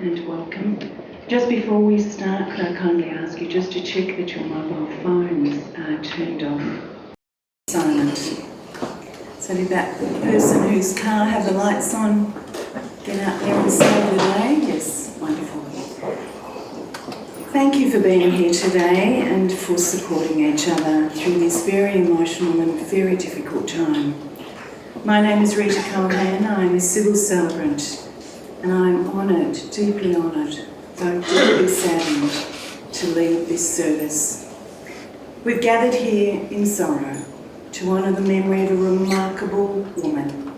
and welcome. Just before we start, could I kindly ask you just to check that your mobile phones are turned off, silent. So did that person whose car have the lights on get out there and save the day? Yes, wonderful. Thank you for being here today and for supporting each other through this very emotional and very difficult time. My name is Rita Cohan. I'm a civil celebrant and I'm honoured, deeply honoured, though deeply saddened, to lead this service. We've gathered here in sorrow to honour the memory of a remarkable woman,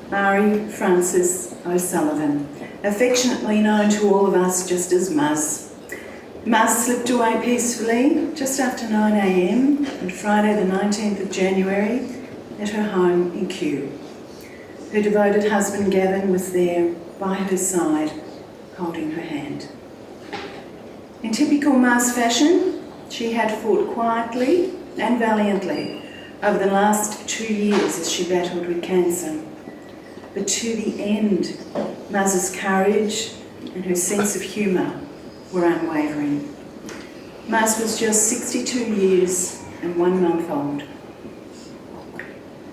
Marie Frances O'Sullivan, affectionately known to all of us just as Muz. Muz slipped away peacefully just after 9 a.m. on Friday the 19th of January at her home in Kew. Her devoted husband Gavin was there by her side, holding her hand. In typical Muz fashion, she had fought quietly and valiantly over the last 2 years as she battled with cancer. But to the end, Muz's courage and her sense of humour were unwavering. Muz was just 62 years and 1 month old.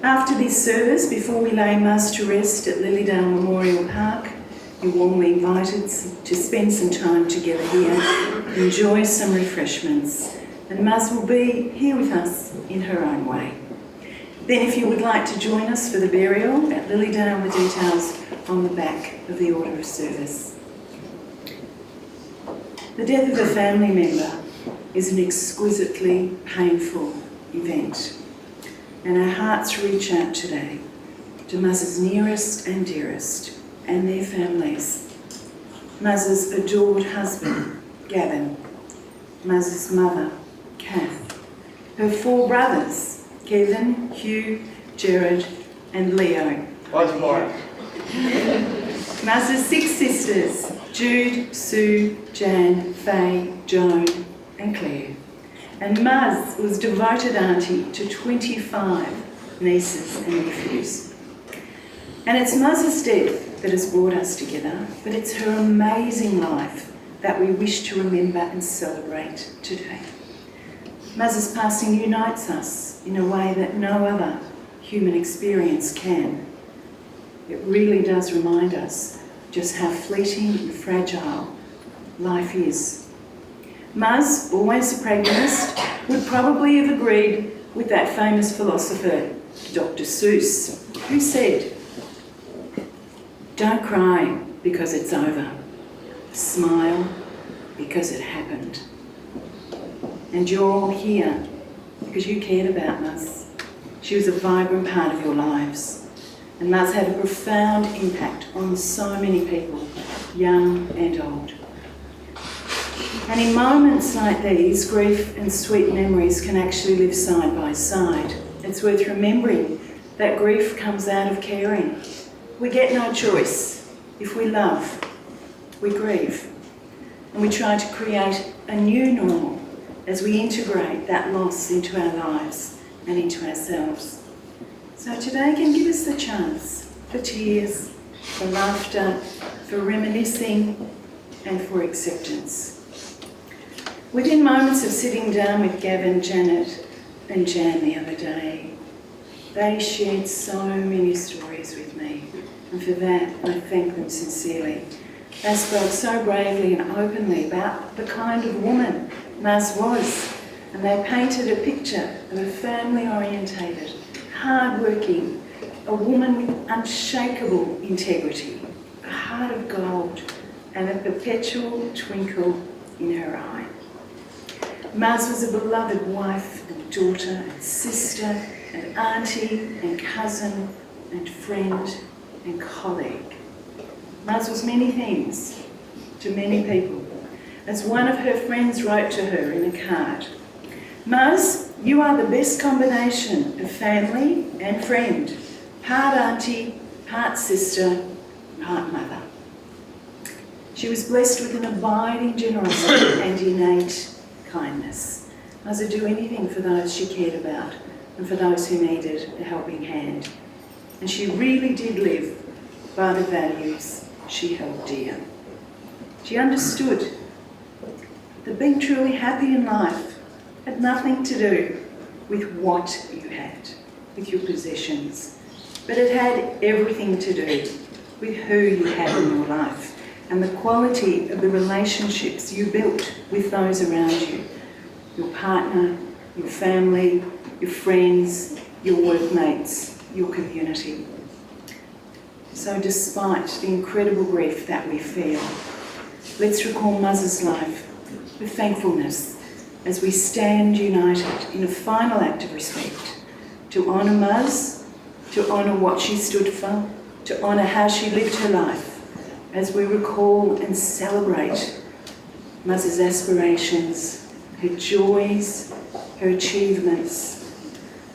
After this service, before we lay Muz to rest at Lilydale Memorial Park, you're warmly invited to spend some time together here, enjoy some refreshments, and Muz will be here with us in her own way. Then if you would like to join us for the burial at Lilydale, the details on the back of the order of service. The death of a family member is an exquisitely painful event, and our hearts reach out today to Muz's nearest and dearest and their families. Muz's adored husband, Gavin, Muz's mother, Kath, her 4 brothers, Kevin, Hugh, Jared and Leo. Muz's 6 sisters, Jude, Sue, Jan, Faye, Joan and Claire. And Muz was devoted auntie to 25 nieces and nephews. And it's Muz's death that has brought us together, but it's her amazing life that we wish to remember and celebrate today. Muz's passing unites us in a way that no other human experience can. It really does remind us just how fleeting and fragile life is. Muz, always a pragmatist, would probably have agreed with that famous philosopher, Dr. Seuss, who said, "Don't cry because it's over. Smile because it happened." And you're all here because you cared about Muz. She was a vibrant part of your lives. And Muz had a profound impact on so many people, young and old. And in moments like these, grief and sweet memories can actually live side by side. It's worth remembering that grief comes out of caring. We get no choice. If we love, we grieve. And we try to create a new normal as we integrate that loss into our lives and into ourselves. So today can give us the chance for tears, for laughter, for reminiscing and for acceptance. Within moments of sitting down with Gavin, Janet and Jan the other day, they shared so many stories with me, and for that I thank them sincerely. They spoke so bravely and openly about the kind of woman Muz was, and they painted a picture of a family-orientated, hard-working, a woman with unshakable integrity, a heart of gold and a perpetual twinkle in her eye. Muz was a beloved wife and daughter and sister and auntie and cousin and friend and colleague. Muz was many things to many people. As one of her friends wrote to her in a card, "Muz, you are the best combination of family and friend, part auntie, part sister, part mother." She was blessed with an abiding generosity and innate kindness. Muz would do anything for those she cared about and for those who needed a helping hand. And she really did live by the values she held dear. She understood that being truly happy in life had nothing to do with what you had, with your possessions, but it had everything to do with who you had in your life and the quality of the relationships you built with those around you, your partner, your family, your friends, your workmates, your community. So despite the incredible grief that we feel, let's recall Muz's life with thankfulness as we stand united in a final act of respect to honour Muz, to honour what she stood for, to honour how she lived her life, as we recall and celebrate Muz's aspirations, her joys, her achievements,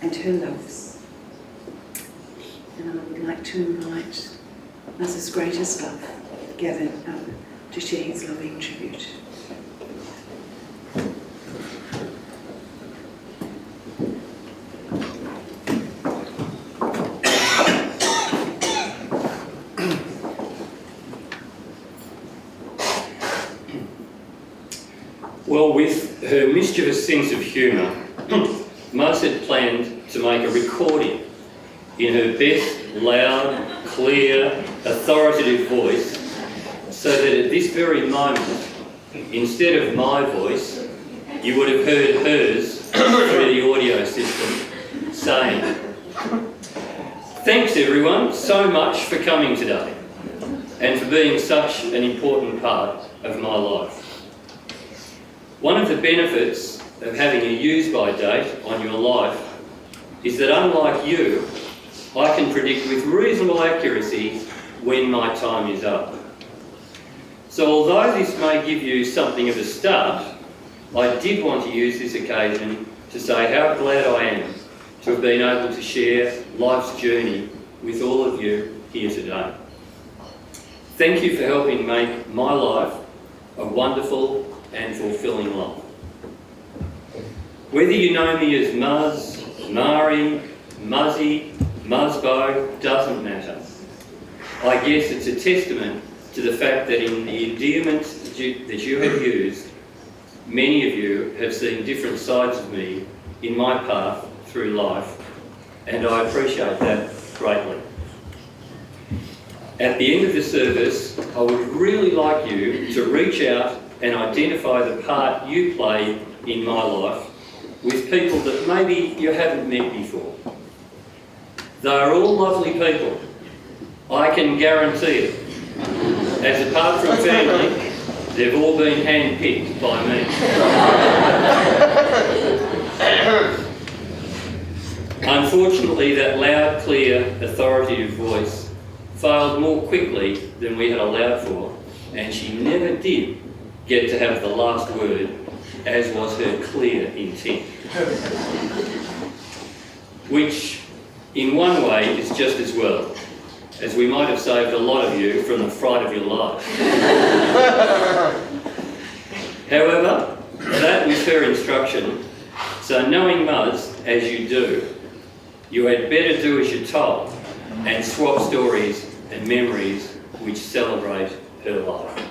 and her loves. And I would like to invite Muz's greatest love, Gavin, up to share his loving tribute. Well, with her mischievous sense of humour, Muz had planned to make a recording in her best, loud, clear, authoritative voice, so that at this very moment, instead of my voice, you would have heard hers through the audio system saying, "Thanks everyone so much for coming today and for being such an important part of my life. One of the benefits of having a use-by date on your life is that unlike you, I can predict with reasonable accuracy when my time is up. So although this may give you something of a start, I did want to use this occasion to say how glad I am to have been able to share life's journey with all of you here today. Thank you for helping make my life a wonderful and fulfilling life. Whether you know me as Muz, Mari, Muzzy, Muzbo, doesn't matter. I guess it's a testament to the fact that in the endearments that you have used, many of you have seen different sides of me in my path through life, and I appreciate that greatly. At the end of the service, I would really like you to reach out and identify the part you play in my life with people that maybe you haven't met before. They are all lovely people. I can guarantee it. As apart from family, they've all been hand-picked by me. Unfortunately, that loud, clear, authoritative voice failed more quickly than we had allowed for, and she never did get to have the last word, as was her clear intent. Which, in one way, is just as well, as we might have saved a lot of you from the fright of your life. However, that was her instruction, so knowing Muz as you do, you had better do as you're told and swap stories and memories which celebrate her life.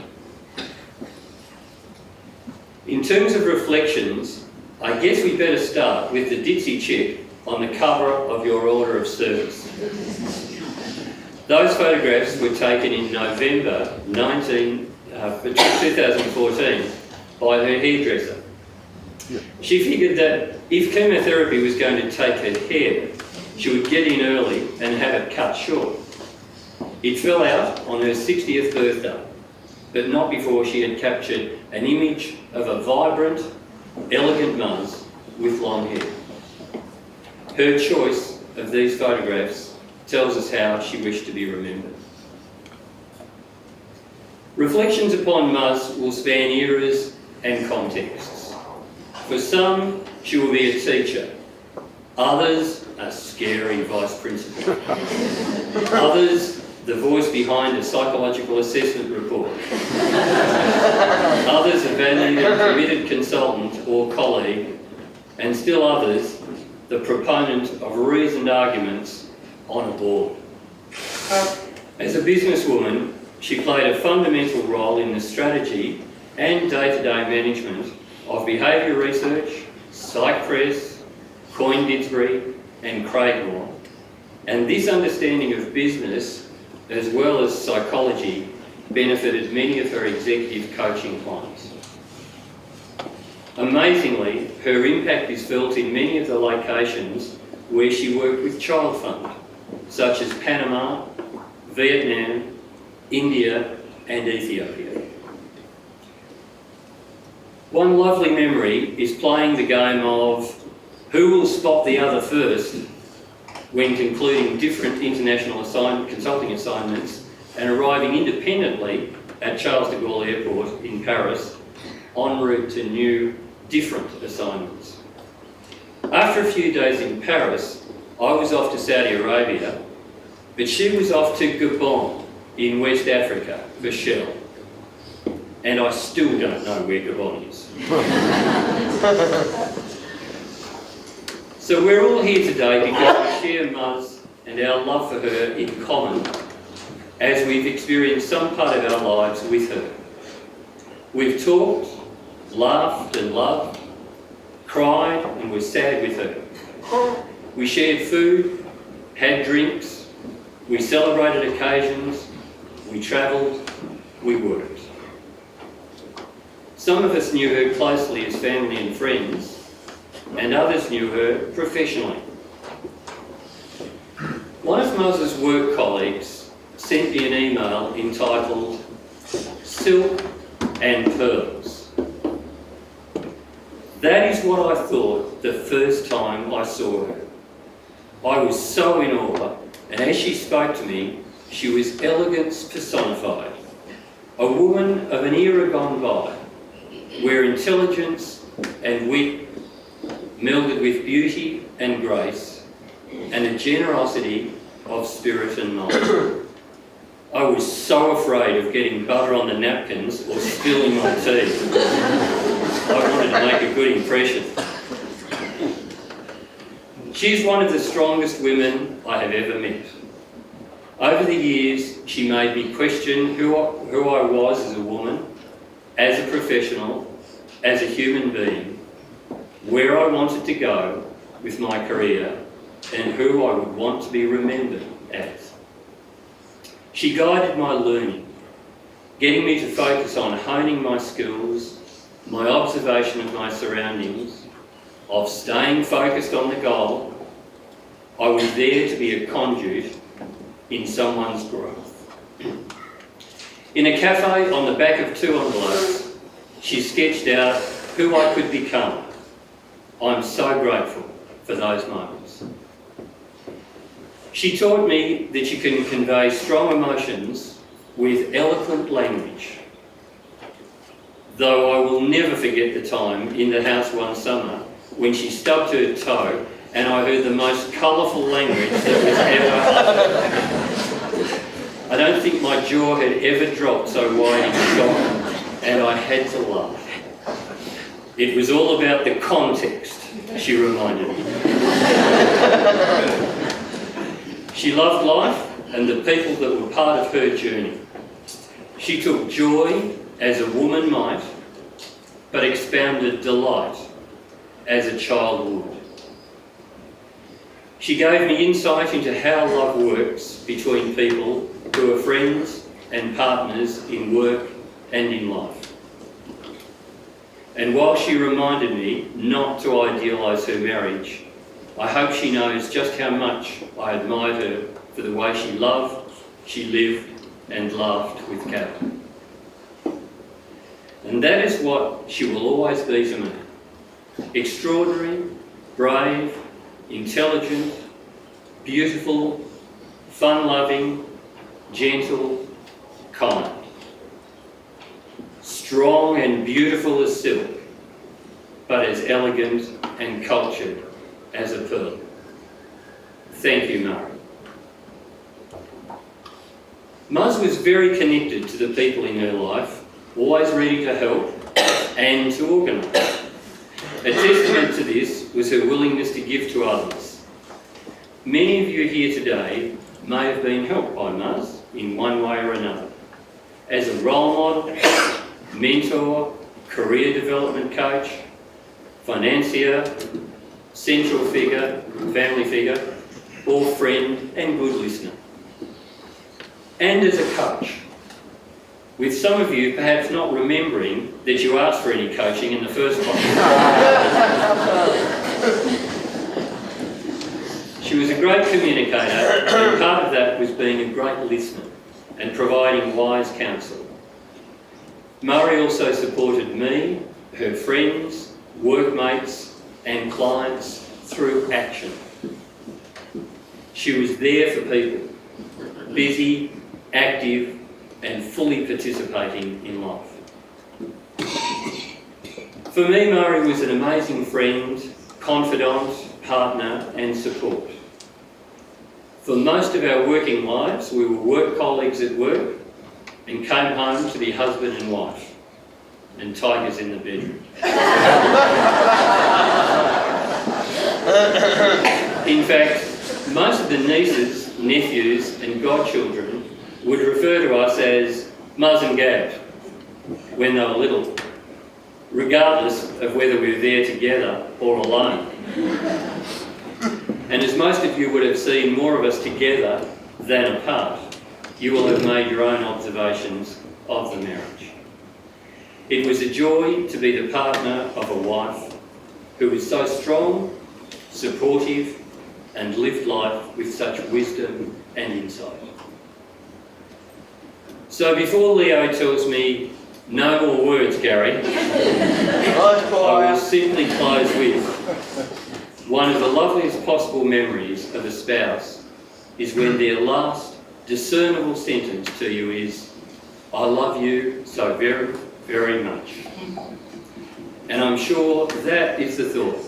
In terms of reflections, I guess we'd better start with the ditzy chip on the cover of your order of service. Those photographs were taken in November 2014 by her hairdresser. She figured that if chemotherapy was going to take her hair, she would get in early and have it cut short. It fell out on her 60th birthday, but not before she had captured an image of a vibrant, elegant Muz with long hair. Her choice of these photographs tells us how she wished to be remembered. Reflections upon Muz will span eras and contexts. For some, she will be a teacher. Others, a scary vice principal. Others, the voice behind a psychological assessment report. Others, a valued and committed consultant or colleague. And still others, the proponent of reasoned arguments on a board. As a businesswoman, she played a fundamental role in the strategy and day-to-day management of behaviour research, PsychPres, Coin Didsbury and Craigmore, and this understanding of business as well as psychology benefited many of her executive coaching clients. Amazingly, her impact is felt in many of the locations where she worked with Child Fund, such as Panama, Vietnam, India and Ethiopia. One lovely memory is playing the game of who will spot the other first when concluding different international consulting assignments and arriving independently at Charles de Gaulle Airport in Paris en route to new, different assignments. After a few days in Paris, I was off to Saudi Arabia, but she was off to Gabon in West Africa for Shell. And I still don't know where Gabon is. So we're all here today because we share Muz and our love for her in common as we've experienced some part of our lives with her. We've talked, laughed and loved, cried and were sad with her. We shared food, had drinks, we celebrated occasions, we travelled, we worked. Some of us knew her closely as family and friends, and others knew her professionally. One of Muz's work colleagues sent me an email entitled Silk and Pearls. That is what I thought the first time I saw her. I was so in awe, and as she spoke to me, she was elegance personified. A woman of an era gone by, where intelligence and wit melded with beauty and grace, and a generosity of spirit and mind. I was so afraid of getting butter on the napkins or spilling my tea. I wanted to make a good impression. She's one of the strongest women I have ever met. Over the years, she made me question who I was as a woman, as a professional, as a human being, where I wanted to go with my career, and who I would want to be remembered as. She guided my learning, getting me to focus on honing my skills, my observation of my surroundings, of staying focused on the goal. I was there to be a conduit in someone's growth. In a cafe on the back of 2 envelopes, she sketched out who I could become. I'm so grateful for those moments. She taught me that you can convey strong emotions with eloquent language. Though I will never forget the time in the house one summer when she stubbed her toe and I heard the most colourful language that was ever. I don't think my jaw had ever dropped so wide in shock, and I had to laugh. It was all about the context, she reminded me. She loved life and the people that were part of her journey. She took joy as a woman might, but expounded delight as a child would. She gave me insight into how love works between people who are friends and partners in work and in life. And while she reminded me not to idealise her marriage, I hope she knows just how much I admired her for the way she loved, she lived and laughed with Carol. And that is what she will always be to me. Extraordinary, brave, intelligent, beautiful, fun-loving, gentle, kind. Strong and beautiful as silk, but as elegant and cultured as a pearl. Thank you, Murray. Muz was very connected to the people in her life, always ready to help and to organise. A testament to this was her willingness to give to others. Many of you here today may have been helped by Muz in one way or another. as a role model, mentor, career development coach, financier, central figure, family figure, or friend and good listener. And as a coach, with some of you perhaps not remembering that you asked for any coaching in the first place. She was a great communicator, and part of that was being a great listener and providing wise counsel. Murray also supported me, her friends, workmates and clients through action. She was there for people, busy, active and fully participating in life. For me, Murray was an amazing friend, confidant, partner and support. For most of our working lives, we were work colleagues at work and came home to be husband and wife, and tigers in the bedroom. In fact, most of the nieces, nephews and godchildren would refer to us as Muzz and Gab when they were little, regardless of whether we were there together or alone. And as most of you would have seen more of us together than apart, you will have made your own observations of the marriage. It was a joy to be the partner of a wife who was so strong, supportive, and lived life with such wisdom and insight. So before Leo tells me no more words, Gary, I will simply close with one of the loveliest possible memories of a spouse is when their last discernible sentence to you is, "I love you so very, very much." And I'm sure that is the thought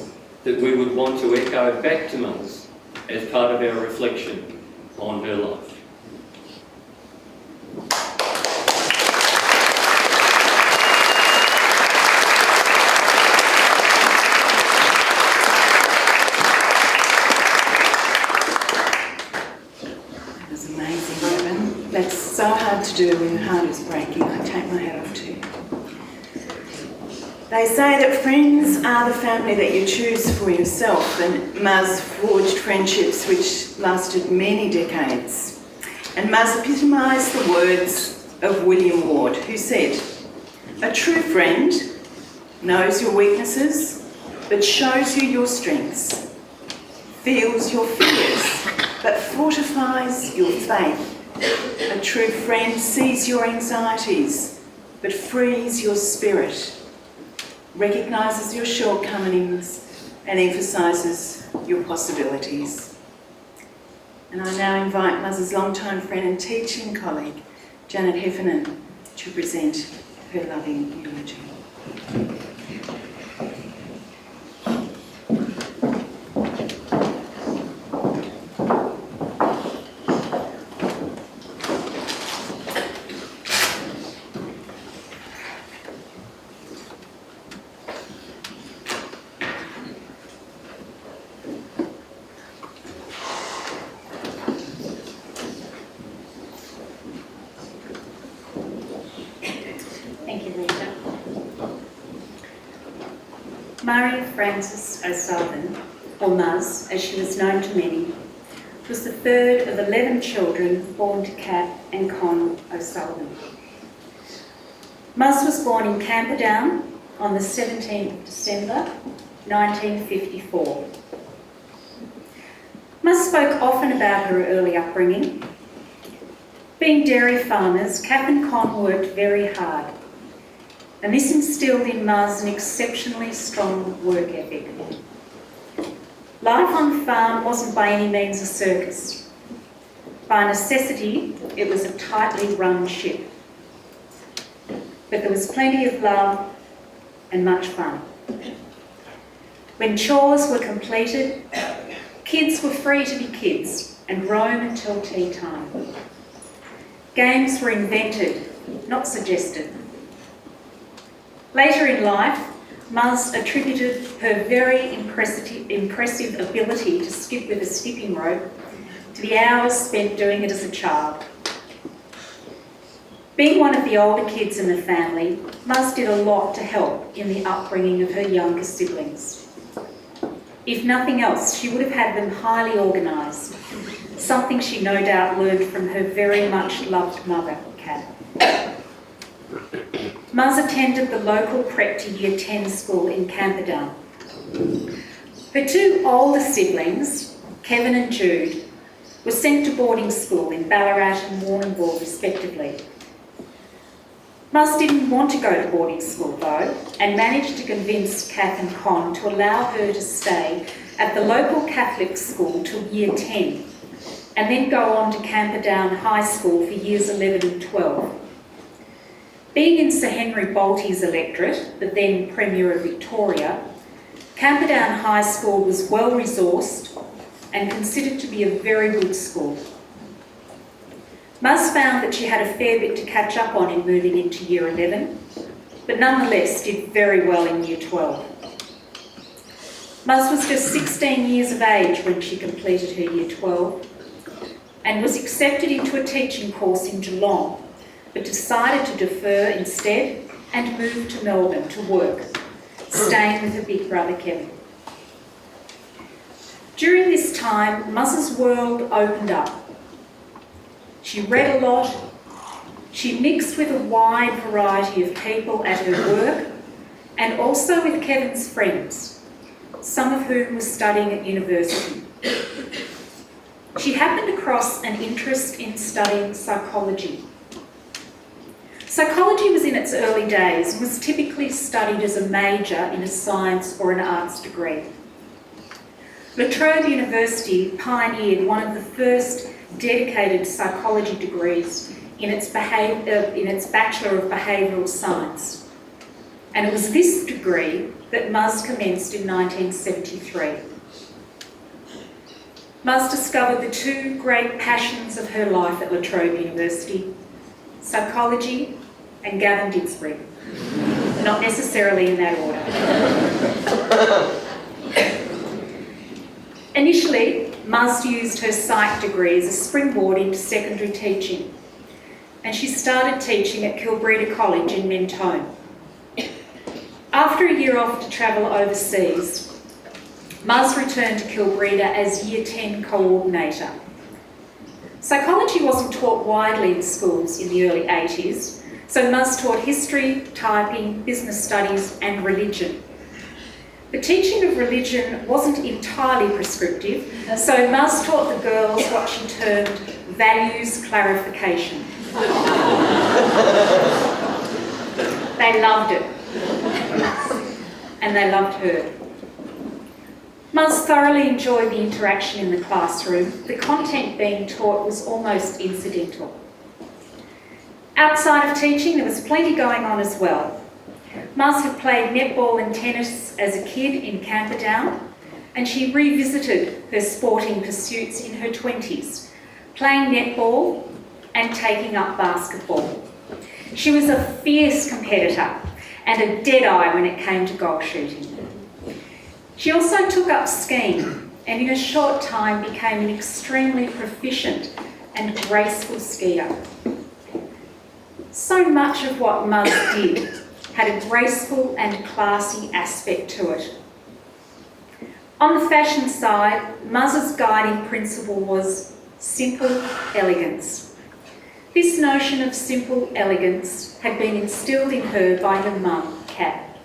that we would want to echo back to Muzz as part of our reflection on her life. That was amazing, Robin. That's so hard to do when your heart is breaking. I take my hat off to you. They say that friends are the family that you choose for yourself, and Muzz forged friendships which lasted many decades. And Muzz epitomised the words of William Ward, who said, "A true friend knows your weaknesses, but shows you your strengths, feels your fears, but fortifies your faith. A true friend sees your anxieties, but frees your spirit, recognises your shortcomings and emphasises your possibilities." And I now invite Muzz's longtime friend and teaching colleague, Janet Heffernan, to present her loving eulogy. Thank you, Rita. Murray Frances O'Sullivan, or Muzz, as she was known to many, was the third of 11 children born to Kat and Con O'Sullivan. Muzz was born in Camperdown on the 17th of December 1954. Muzz spoke often about her early upbringing. Being dairy farmers, Kath and Con worked very hard, and this instilled in Muzz an exceptionally strong work ethic. Life on the farm wasn't by any means a circus. By necessity, it was a tightly run ship. But there was plenty of love and much fun. When chores were completed, kids were free to be kids and roam until tea time. Games were invented, not suggested. Later in life, Muzz attributed her very impressive ability to skip with a skipping rope to the hours spent doing it as a child. Being one of the older kids in the family, Muz did a lot to help in the upbringing of her younger siblings. If nothing else, she would have had them highly organised, something she no doubt learned from her very much loved mother, Kat. Muz attended the local prep to Year 10 school in Camperdown. Her two older siblings, Kevin and Jude, were sent to boarding school in Ballarat and Warrnambool respectively. Muz didn't want to go to boarding school though, and managed to convince Kath and Con to allow her to stay at the local Catholic school till Year 10, and then go on to Camperdown High School for Years 11 and 12. Being in Sir Henry Bolte's electorate, the then Premier of Victoria, Camperdown High School was well resourced and considered to be a very good school. Muz found that she had a fair bit to catch up on in moving into Year 11, but nonetheless did very well in Year 12. Muz was just 16 years of age when she completed her Year 12 and was accepted into a teaching course in Geelong, but decided to defer instead and move to Melbourne to work, staying with her big brother Kevin. During this time, Muz's world opened up. She read a lot, she mixed with a wide variety of people at her work and also with Kevin's friends, some of whom were studying at university. She happened across an interest in studying psychology. Psychology was in its early days and was typically studied as a major in a science or an arts degree. La Trobe University pioneered one of the first dedicated psychology degrees in its Bachelor of Behavioural Science. And it was this degree that Muz commenced in 1973. Muz discovered the two great passions of her life at La Trobe University, psychology and Gavin Didsbury. Not necessarily in that order. Initially, Muz used her psych degree as a springboard into secondary teaching, and she started teaching at Kilbreda College in Mentone. After a year off to travel overseas, Muz returned to Kilbreda as Year 10 coordinator. Psychology wasn't taught widely in schools in the early 80s, so Muz taught history, typing, business studies and religion. The teaching of religion wasn't entirely prescriptive, so Muz taught the girls what she termed values clarification. They loved it, and they loved her. Muz thoroughly enjoyed the interaction in the classroom. The content being taught was almost incidental. Outside of teaching, there was plenty going on as well. Muz had played netball and tennis as a kid in Camperdown, and she revisited her sporting pursuits in her 20s, playing netball and taking up basketball. She was a fierce competitor and a dead-eye when it came to goal shooting. She also took up skiing and in a short time became an extremely proficient and graceful skier. So much of what Muz did had a graceful and classy aspect to it. On the fashion side, Muz's guiding principle was simple elegance. This notion of simple elegance had been instilled in her by her mum, Kat.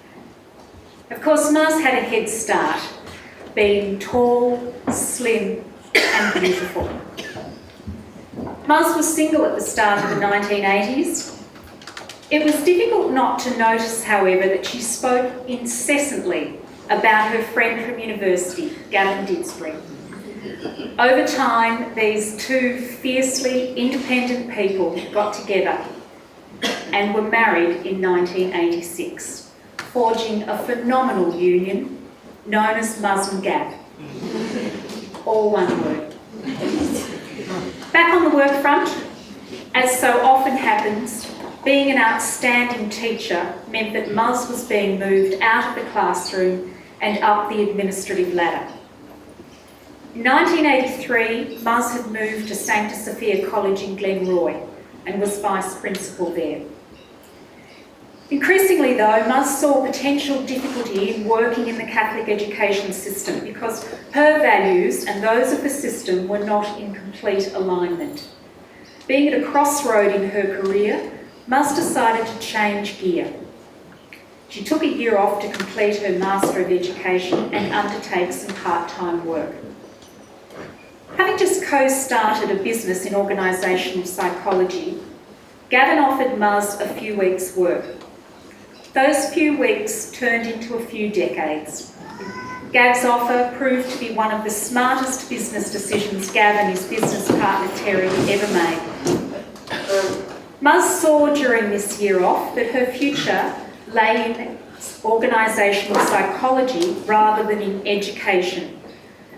Of course, Muz had a head start, being tall, slim and beautiful. Muz was single at the start of the 1980s. It was difficult not to notice, however, that she spoke incessantly about her friend from university, Gavin Didsbury. Over time, these two fiercely independent people got together and were married in 1986, forging a phenomenal union known as Muz and Gav. All one word. Back on the work front, as so often happens, being an outstanding teacher meant that Muz was being moved out of the classroom and up the administrative ladder. In 1983, Muz had moved to Sancta Sophia College in Glenroy, and was vice principal there. Increasingly though, Muz saw potential difficulty in working in the Catholic education system because her values and those of the system were not in complete alignment. Being at a crossroad in her career, Muz decided to change gear. She took a year off to complete her Master of Education and undertake some part-time work. Having just co-started a business in organisational psychology, Gavin offered Muz a few weeks' work. Those few weeks turned into a few decades. Gav's offer proved to be one of the smartest business decisions Gav and his business partner Terry ever made. Muz saw during this year off that her future lay in organisational psychology rather than in education,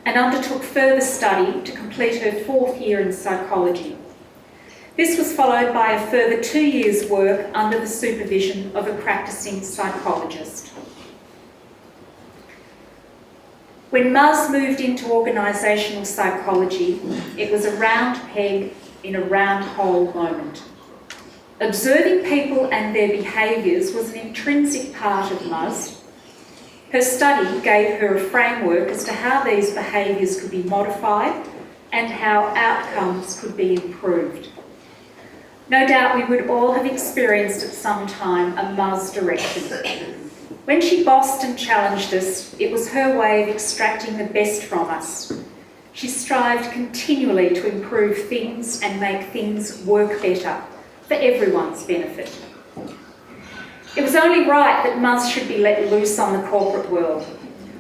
and undertook further study to complete her 4th year in psychology. This was followed by a further 2 years' work under the supervision of a practising psychologist. When Muz moved into organisational psychology, it was a round peg in a round hole moment. Observing people and their behaviours was an intrinsic part of Muz. Her study gave her a framework as to how these behaviours could be modified and how outcomes could be improved. No doubt we would all have experienced at some time a Muz direction. When she bossed and challenged us, it was her way of extracting the best from us. She strived continually to improve things and make things work better for everyone's benefit. It was only right that Muz should be let loose on the corporate world.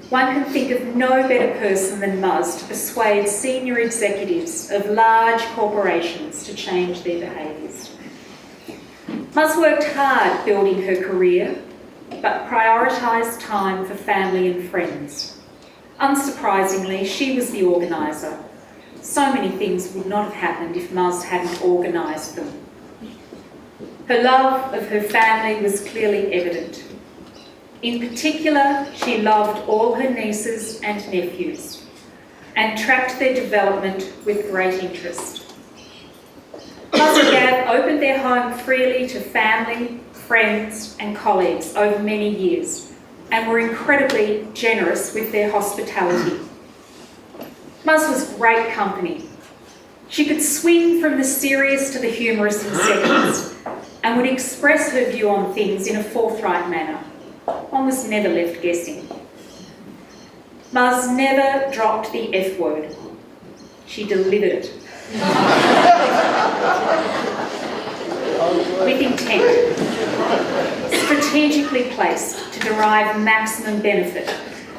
One can think of no better person than Muz to persuade senior executives of large corporations to change their behaviours. Muz worked hard building her career, but prioritised time for family and friends. Unsurprisingly, she was the organiser. So many things would not have happened if Muz hadn't organised them. Her love of her family was clearly evident. In particular, she loved all her nieces and nephews and tracked their development with great interest. Muz and Gav opened their home freely to family, friends and colleagues over many years and were incredibly generous with their hospitality. Muz was great company. She could swing from the serious to the humorous in seconds and would express her view on things in a forthright manner. One was never left guessing. Muz never dropped the F word. She delivered it. With intent. Strategically placed to derive maximum benefit,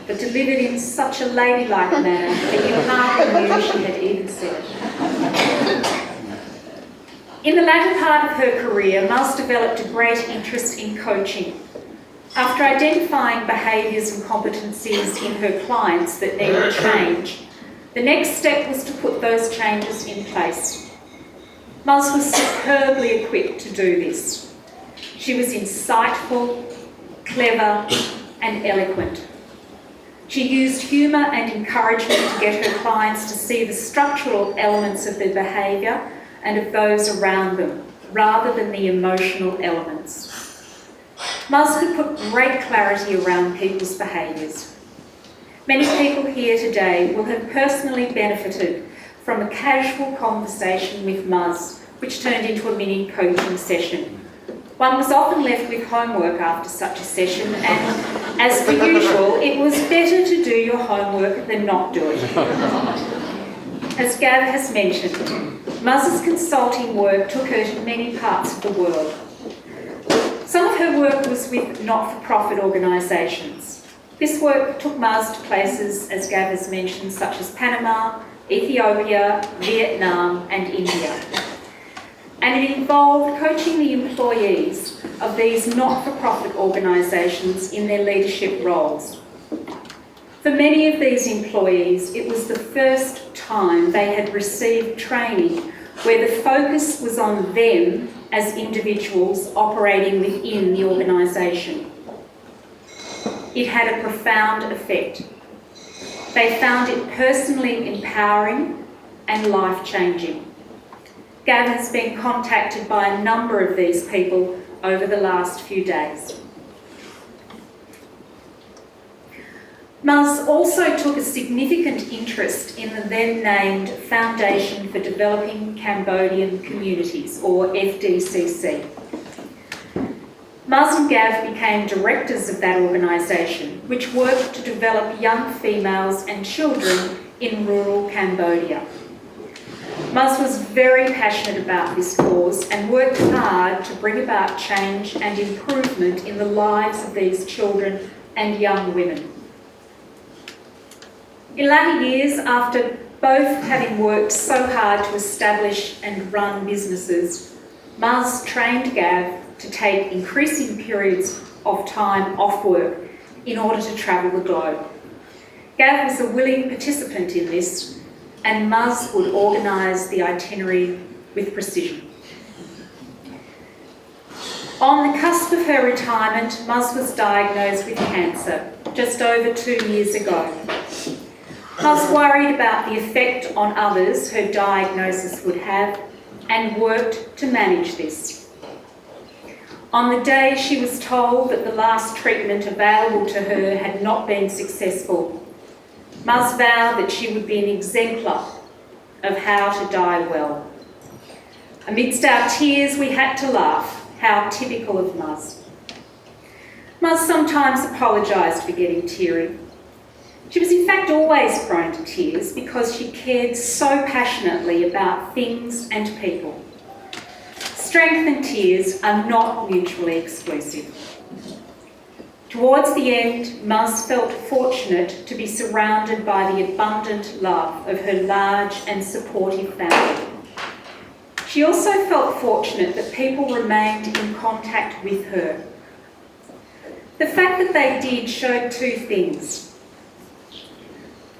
but delivered in such a ladylike manner that you hardly knew she had even said it. In the latter part of her career, Muz developed a great interest in coaching. After identifying behaviours and competencies in her clients that needed change, the next step was to put those changes in place. Muz was superbly equipped to do this. She was insightful, clever and eloquent. She used humour and encouragement to get her clients to see the structural elements of their behaviour and of those around them, rather than the emotional elements. Muz could put great clarity around people's behaviours. Many people here today will have personally benefited from a casual conversation with Muz, which turned into a mini coaching session. One was often left with homework after such a session, and as per usual, it was better to do your homework than not do it. As Gav has mentioned, Muz's consulting work took her to many parts of the world. Some of her work was with not-for-profit organisations. This work took Muz to places, as Gav has mentioned, such as Panama, Ethiopia, Vietnam and India. And it involved coaching the employees of these not-for-profit organisations in their leadership roles. For many of these employees, it was the first time they had received training where the focus was on them as individuals operating within the organisation. It had a profound effect. They found it personally empowering and life-changing. Gav has been contacted by a number of these people over the last few days. Muzz also took a significant interest in the then named Foundation for Developing Cambodian Communities, or FDCC. Muzz and Gav became directors of that organisation, which worked to develop young females and children in rural Cambodia. Muzz was very passionate about this cause and worked hard to bring about change and improvement in the lives of these children and young women. In latter years, after both having worked so hard to establish and run businesses, Muzz trained Gav to take increasing periods of time off work in order to travel the globe. Gav was a willing participant in this, and Muzz would organise the itinerary with precision. On the cusp of her retirement, Muzz was diagnosed with cancer just over 2 years ago. Muzz worried about the effect on others her diagnosis would have and worked to manage this. On the day she was told that the last treatment available to her had not been successful, Muzz vowed that she would be an exemplar of how to die well. Amidst our tears, we had to laugh. How typical of Muzz. Muzz sometimes apologised for getting teary. She was in fact always prone to tears because she cared so passionately about things and people. Strength and tears are not mutually exclusive. Towards the end, Muzz felt fortunate to be surrounded by the abundant love of her large and supportive family. She also felt fortunate that people remained in contact with her. The fact that they did showed two things.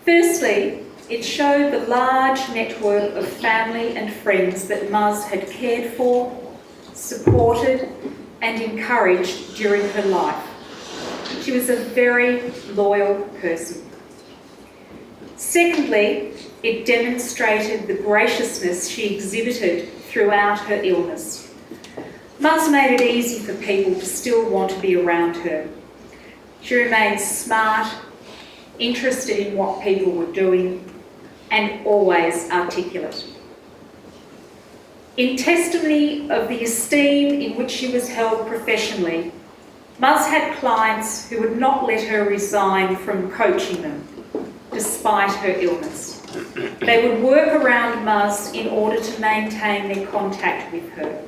Firstly, it showed the large network of family and friends that Muzz had cared for, supported and encouraged during her life. She was a very loyal person. Secondly, it demonstrated the graciousness she exhibited throughout her illness. Muzz made it easy for people to still want to be around her. She remained smart, interested in what people were doing, and always articulate. In testimony of the esteem in which she was held professionally, Muzz had clients who would not let her resign from coaching them, despite her illness. They would work around Muzz in order to maintain their contact with her.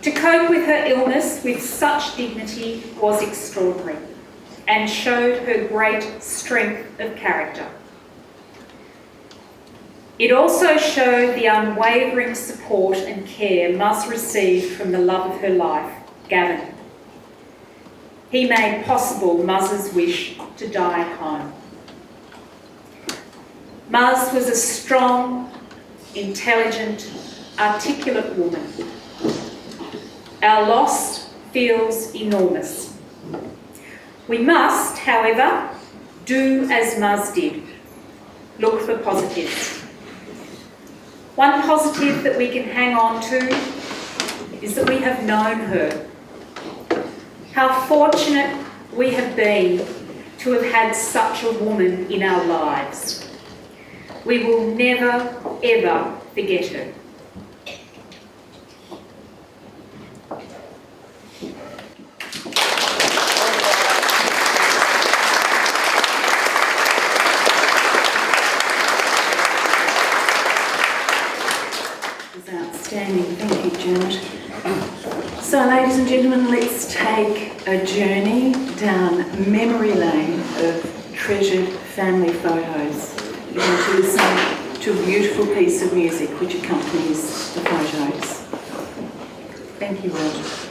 To cope with her illness with such dignity was extraordinary and showed her great strength of character. It also showed the unwavering support and care Muzz received from the love of her life, Gavin. He made possible Muzz's wish to die at home. Muzz was a strong, intelligent, articulate woman. Our loss feels enormous. We must, however, do as Muzz did. Look for positives. One positive that we can hang on to is that we have known her. How fortunate we have been to have had such a woman in our lives. We will never, ever forget her. Outstanding, thank you, Janet. So, ladies and gentlemen, let's take a journey down memory lane of treasured family photos. We're going to listen to a beautiful piece of music which accompanies the photos. Thank you, Roger.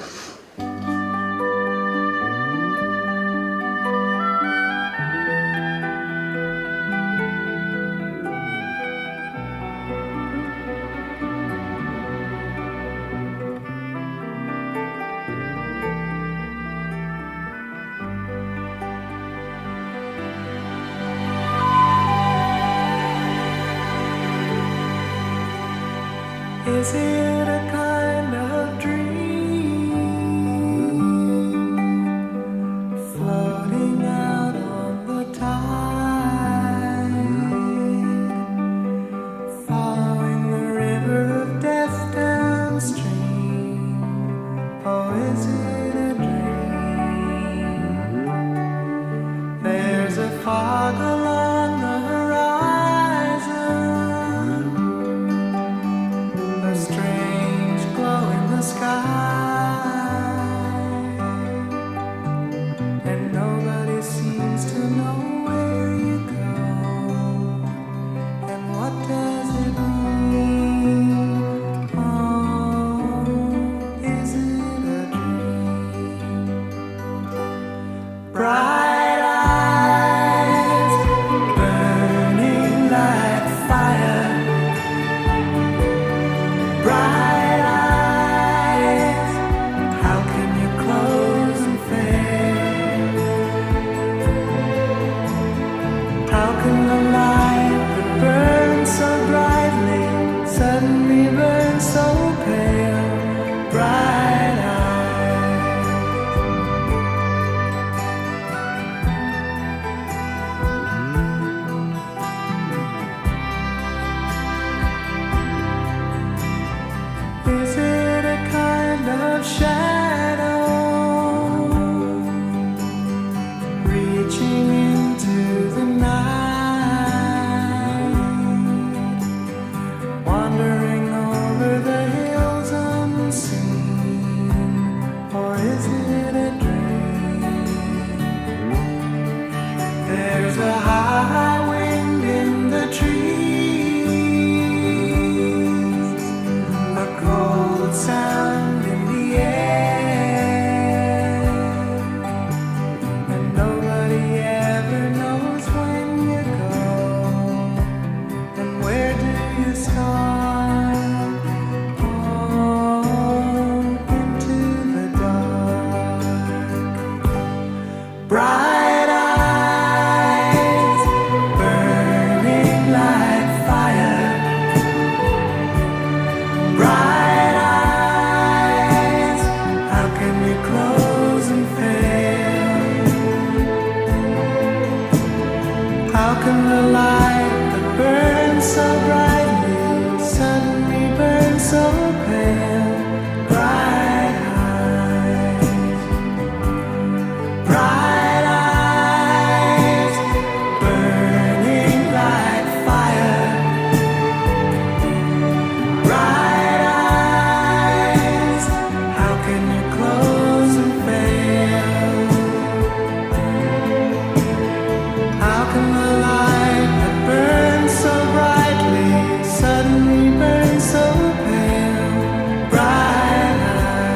Is it a kind of dream floating out on the tide, following the river of death downstream? Or is it a dream? There's a fog along the horizon, a strange glow in the sky, and nobody seems to know where you go. And what does it mean? Oh, is it a dream? Bright eyes burning like fire. Bright eyes, how can you close and fail? How can the light that burns so brightly suddenly burn so pale? Bright eyes. Is it a kind of shadow reaching into the night, wandering over the hills unseen? Or is it a dream? There's a high wind in the trees, a cold sound in the air, and nobody ever knows when you go, and where do you start? Oh, into the dark. Bright eyes burning like fire. Bright eyes, how can we close and fail? How can the light that burns so brightly suddenly burn so pale? Bright eyes. Bright eyes burning like fire. Bright eyes, how can you close and fail? How can the light that burns so brightly suddenly burn so pale? Bright eyes.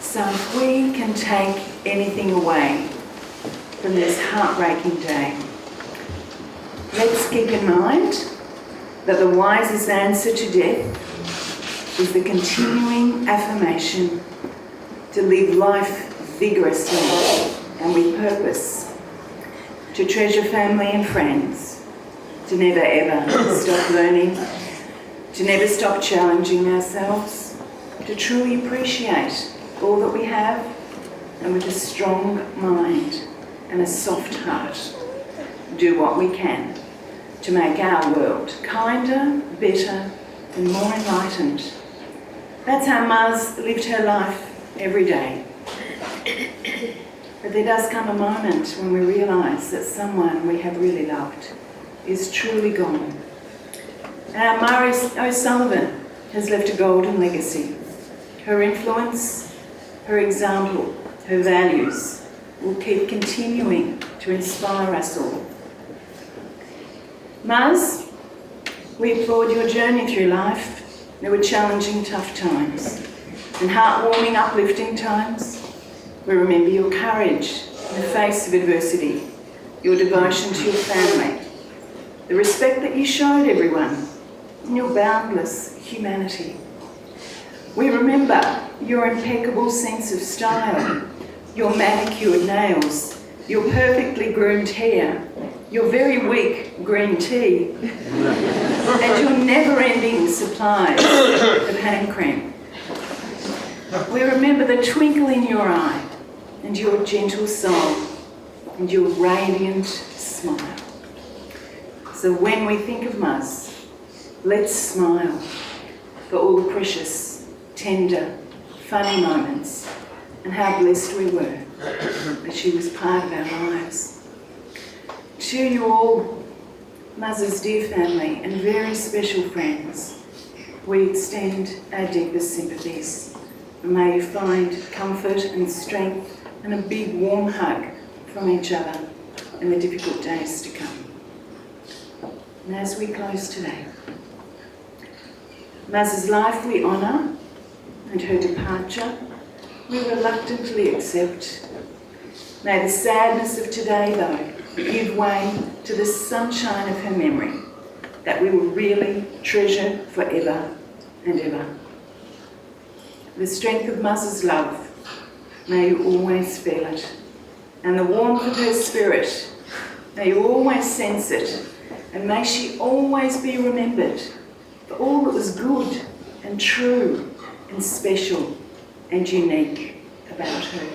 So if we can take anything away from this heartbreaking day, let's keep in mind that the wisest answer to death is the continuing affirmation to live life vigorously and with purpose, to treasure family and friends, to never ever stop learning, to never stop challenging ourselves, to truly appreciate all that we have, and with a strong mind and a soft heart, do what we can to make our world kinder, better and more enlightened. That's how Mars lived her life every day. But there does come a moment when we realise that someone we have really loved is truly gone. Our Mari O'Sullivan has left a golden legacy. Her influence, her example, her values will keep continuing to inspire us all. Mars, we applaud your journey through life. There were challenging, tough times and heartwarming, uplifting times. We remember your courage in the face of adversity, your devotion to your family, the respect that you showed everyone, and your boundless humanity. We remember your impeccable sense of style, your manicured nails, your perfectly groomed hair, your very weak green tea, and your never-ending supplies of hand cream. We remember the twinkle in your eye and your gentle soul and your radiant smile. So when we think of Muzz, let's smile for all the precious, tender, funny moments and how blessed we were that she was part of our lives. To you all, Muzz's dear family and very special friends, we extend our deepest sympathies. And may you find comfort and strength and a big warm hug from each other in the difficult days to come. And as we close today, Muzz's life we honour and her departure we reluctantly accept. May the sadness of today, though, give way to the sunshine of her memory that we will really treasure forever and ever. The strength of Muzz's love, may you always feel it, and the warmth of her spirit, may you always sense it, and may she always be remembered for all that was good and true and special and unique about her.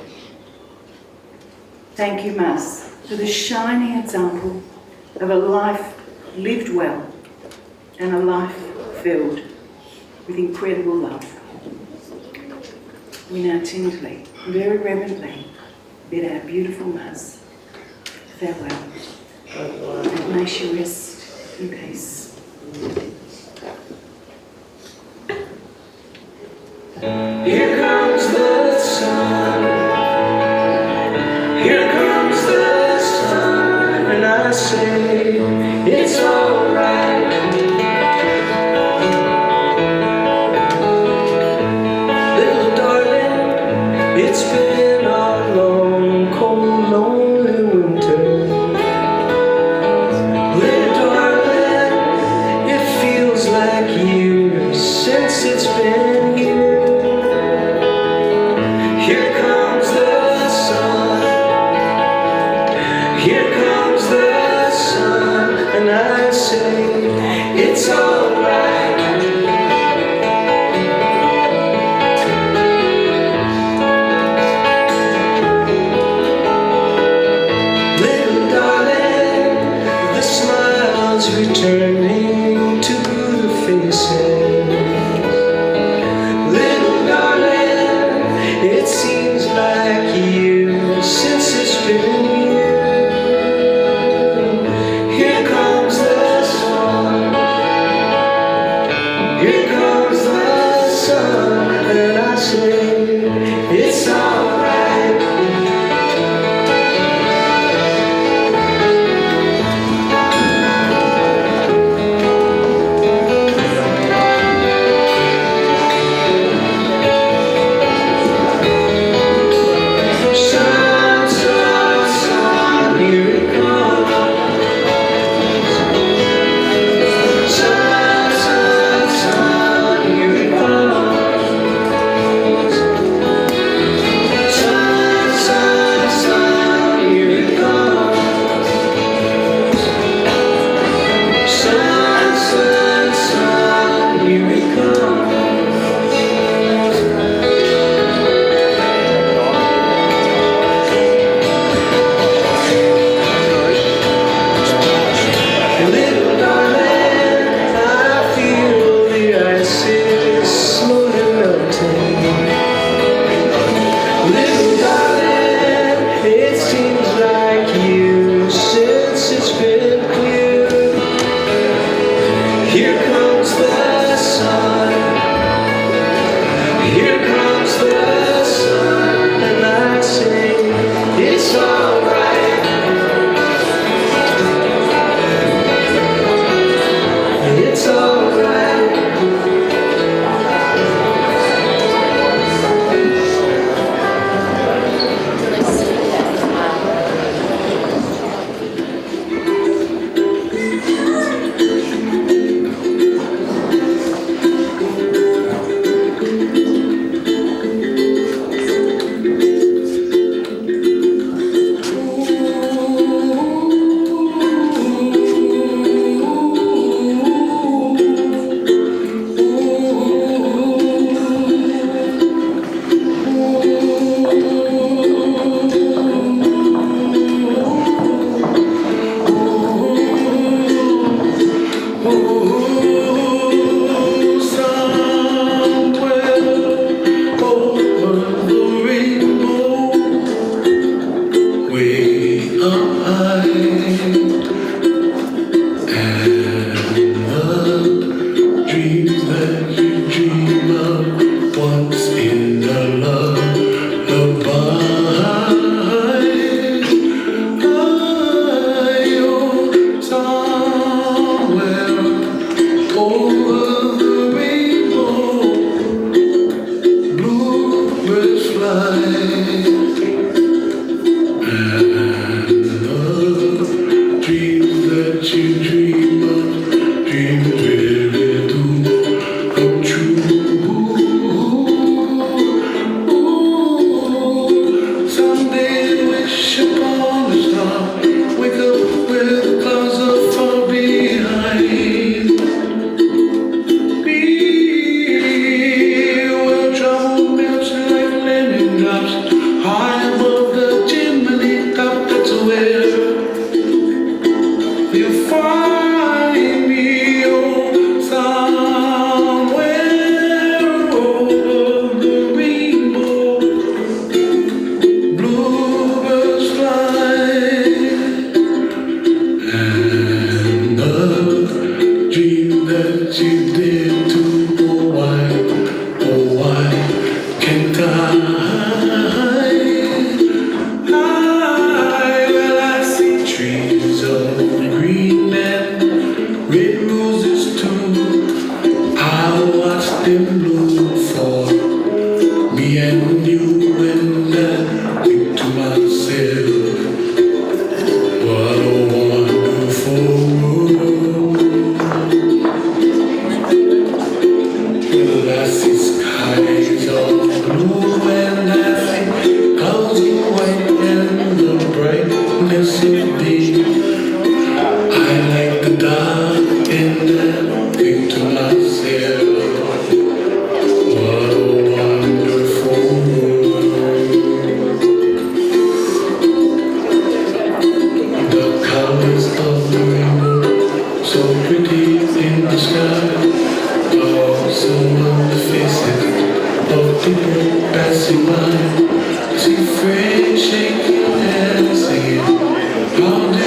Thank you, Muzz, for the shining example of a life lived well and a life filled with incredible love. We now timidly, very reverently, bid our beautiful Muzz farewell. And may she rest in peace. Here comes the sun, here comes the sun, and I say it's alright. Little darling, it's been a long, cold, lonely winter. Little darling, it feels like years since it's been here. Here comes the sun, here comes the sun, and I say it's alright. Little darling, the smile's returning to the faces. Little darling, it seems like years since it's been here. Here comes the sun, here comes the sun, and I say it's alright. what you dream of, dreams really do come true. Someday wish upon a star, wake up with the clouds are far behind. Be where trouble melts like lemon drops, high above the chimney top. That's where you find me, oh, somewhere over the rainbow. Bluebirds fly, and the dream that you did too. Oh why can't I? Well, I see trees of green and red roses too. I watch them bloom for me and you, and I think to myself, what a wonderful world. Well, I see skies of blue and I see clouds of white and the brightness of day. I like the dark and I think to myself, what a wonderful world. The colors of the rainbow, so pretty in the sky, also on the faces of people passing by. See friends shaking hands, singing, how do